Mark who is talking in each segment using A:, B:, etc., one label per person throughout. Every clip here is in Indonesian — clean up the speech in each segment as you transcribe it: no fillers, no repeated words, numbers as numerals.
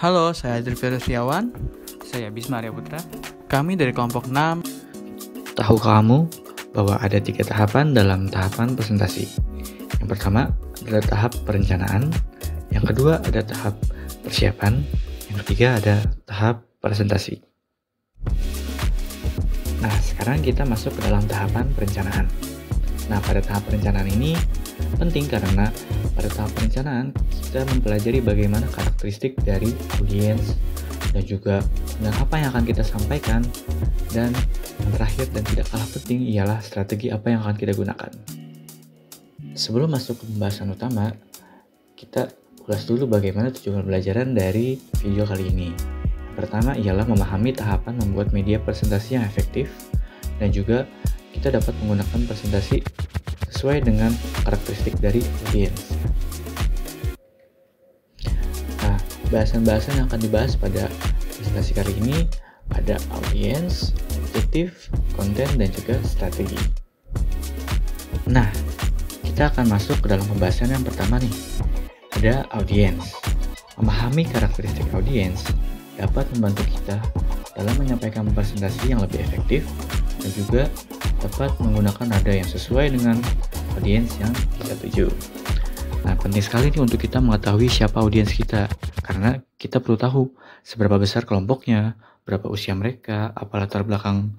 A: Halo, saya Adrivia Setiawan.
B: Saya Bisma Arya Putra.
A: Kami dari kelompok 6.
C: Tahu kamu bahwa ada 3 tahapan dalam tahapan presentasi? Yang pertama adalah tahap perencanaan, yang kedua ada tahap persiapan, yang ketiga ada tahap presentasi. Nah, sekarang kita masuk ke dalam tahapan perencanaan. Nah, pada tahap perencanaan ini penting karena pada tahap perencanaan kita mempelajari bagaimana karakteristik dari audiens dan juga dengan apa yang akan kita sampaikan, dan yang terakhir dan tidak kalah penting ialah strategi apa yang akan kita gunakan. Sebelum masuk ke pembahasan utama, kita ulas dulu bagaimana tujuan pembelajaran dari video kali ini. Yang pertama ialah memahami tahapan membuat media presentasi yang efektif, dan juga kita dapat menggunakan presentasi sesuai dengan karakteristik dari audiens. Nah, bahasan-bahasan yang akan dibahas pada presentasi kali ini ada audiens, objektif, konten, dan juga strategi. Nah, kita akan masuk ke dalam pembahasan yang pertama nih. Ada audiens. Memahami karakteristik audiens dapat membantu kita dalam menyampaikan presentasi yang lebih efektif dan juga dapat menggunakan nada yang sesuai dengan audiens yang kita tuju. Nah, penting sekali nih untuk kita mengetahui siapa audiens kita, karena kita perlu tahu seberapa besar kelompoknya, berapa usia mereka, apa latar belakang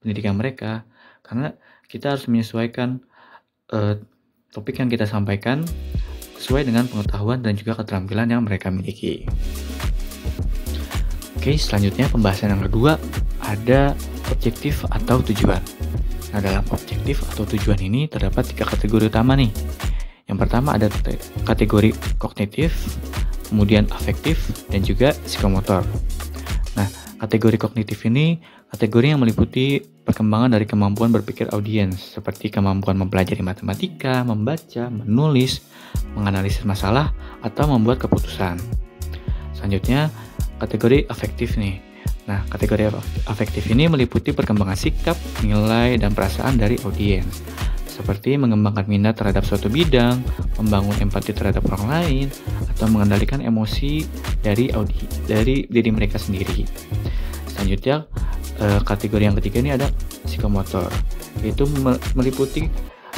C: pendidikan mereka, karena kita harus menyesuaikan topik yang kita sampaikan sesuai dengan pengetahuan dan juga keterampilan yang mereka miliki. Oke, selanjutnya pembahasan yang kedua ada objektif atau tujuan. Nah, dalam objektif atau tujuan ini terdapat 3 kategori utama nih. Yang pertama ada kategori kognitif, kemudian afektif, dan juga psikomotor. Nah, kategori kognitif ini kategori yang meliputi perkembangan dari kemampuan berpikir audiens, seperti kemampuan mempelajari matematika, membaca, menulis, menganalisis masalah, atau membuat keputusan. Selanjutnya, kategori afektif nih. Nah, kategori afektif ini meliputi perkembangan sikap, nilai, dan perasaan dari audiens, seperti mengembangkan minat terhadap suatu bidang, membangun empati terhadap orang lain, atau mengendalikan emosi dari diri mereka sendiri. Selanjutnya, kategori yang ketiga ini ada psikomotor, yaitu meliputi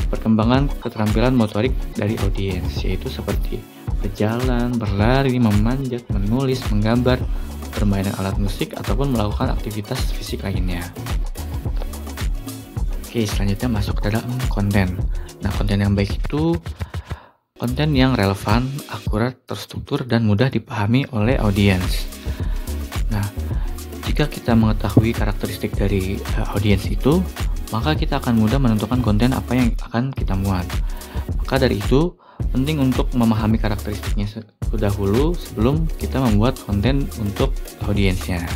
C: perkembangan keterampilan motorik dari audiens, yaitu seperti berjalan, berlari, memanjat, menulis, menggambar, bermain dengan alat musik, ataupun melakukan aktivitas fisik lainnya. Oke, selanjutnya masuk ke dalam konten. Nah, konten yang baik itu konten yang relevan, akurat, terstruktur, dan mudah dipahami oleh audiens. Nah, jika kita mengetahui karakteristik dari audiens itu, maka kita akan mudah menentukan konten apa yang akan kita muat. Maka dari itu, penting untuk memahami karakteristiknya dahulu sebelum kita membuat konten untuk audiensnya.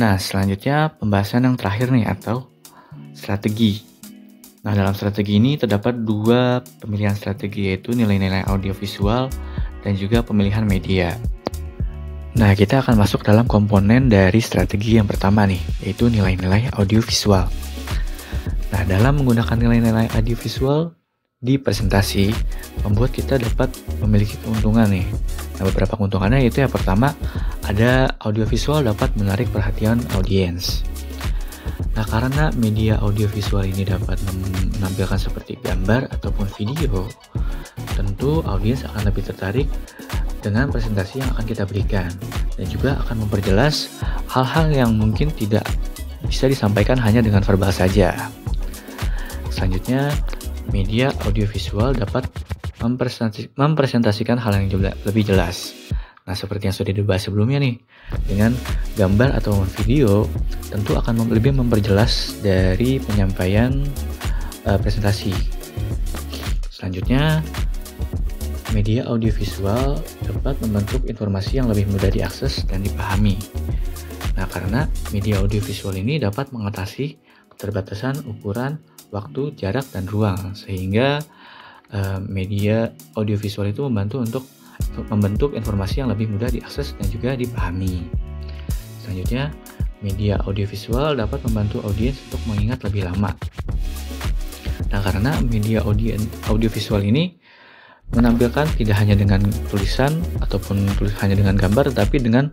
C: Nah, selanjutnya pembahasan yang terakhir nih, atau strategi. Nah, dalam strategi ini terdapat 2 pemilihan strategi, yaitu nilai-nilai audiovisual dan juga pemilihan media. Nah, kita akan masuk dalam komponen dari strategi yang pertama nih, yaitu nilai-nilai audiovisual. Nah, dalam menggunakan nilai-nilai audiovisual di presentasi, membuat kita dapat memiliki keuntungan nih. Nah, beberapa keuntungannya yaitu yang pertama, ada audiovisual dapat menarik perhatian audiens. Nah, karena media audiovisual ini dapat menampilkan seperti gambar ataupun video, tentu audiens akan lebih tertarik dengan presentasi yang akan kita berikan, dan juga akan memperjelas hal-hal yang mungkin tidak bisa disampaikan hanya dengan verbal saja. Selanjutnya, media audiovisual dapat mempresentasikan hal yang lebih jelas. Nah, seperti yang sudah dibahas sebelumnya nih, dengan gambar atau video tentu akan lebih memperjelas dari penyampaian presentasi. Selanjutnya, media audiovisual dapat membentuk informasi yang lebih mudah diakses dan dipahami. Nah, karena media audiovisual ini dapat mengatasi keterbatasan ukuran, waktu, jarak, dan ruang, sehingga media audiovisual itu membantu untuk membentuk informasi yang lebih mudah diakses dan juga dipahami. Selanjutnya, media audiovisual dapat membantu audiens untuk mengingat lebih lama. Nah, karena media audiovisual ini menampilkan tidak hanya dengan tulisan ataupun hanya dengan gambar, tapi dengan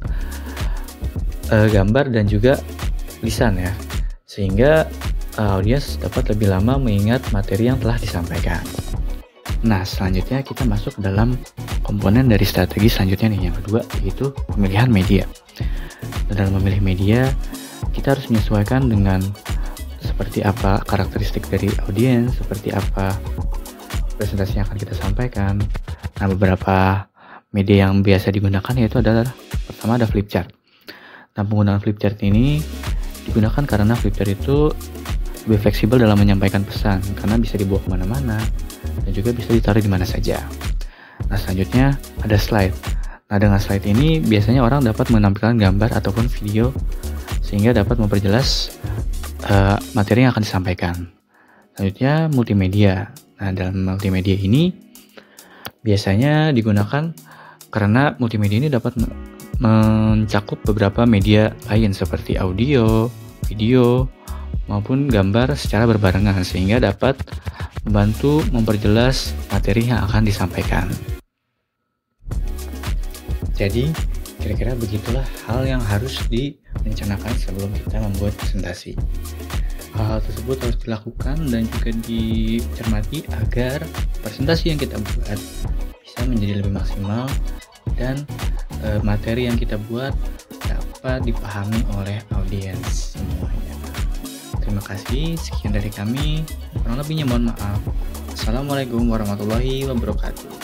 C: gambar dan juga lisan ya, sehingga audiens dapat lebih lama mengingat materi yang telah disampaikan. Nah, selanjutnya kita masuk ke dalam komponen dari strategi selanjutnya nih, yang kedua, yaitu pemilihan media. Dalam memilih media, kita harus menyesuaikan dengan seperti apa karakteristik dari audiens, seperti apa presentasi yang akan kita sampaikan. Nah, beberapa media yang biasa digunakan yaitu adalah, pertama ada flip chart. Nah, penggunaan flip chart ini digunakan karena flip chart itu lebih fleksibel dalam menyampaikan pesan, karena bisa dibawa kemana-mana dan juga bisa ditaruh di mana saja. Nah, selanjutnya ada slide. Nah, dengan slide ini biasanya orang dapat menampilkan gambar ataupun video sehingga dapat memperjelas materi yang akan disampaikan. Selanjutnya multimedia. Nah, dalam multimedia ini biasanya digunakan karena multimedia ini dapat mencakup beberapa media lain seperti audio, video, maupun gambar secara berbarengan sehingga dapat membantu memperjelas materi yang akan disampaikan. Jadi, kira-kira begitulah hal yang harus direncanakan sebelum kita membuat presentasi. Hal tersebut harus dilakukan dan juga dicermati agar presentasi yang kita buat bisa menjadi lebih maksimal dan materi yang kita buat dapat dipahami oleh audiens semuanya. Terima kasih, sekian dari kami. Kurang lebihnya mohon maaf. Assalamualaikum warahmatullahi wabarakatuh.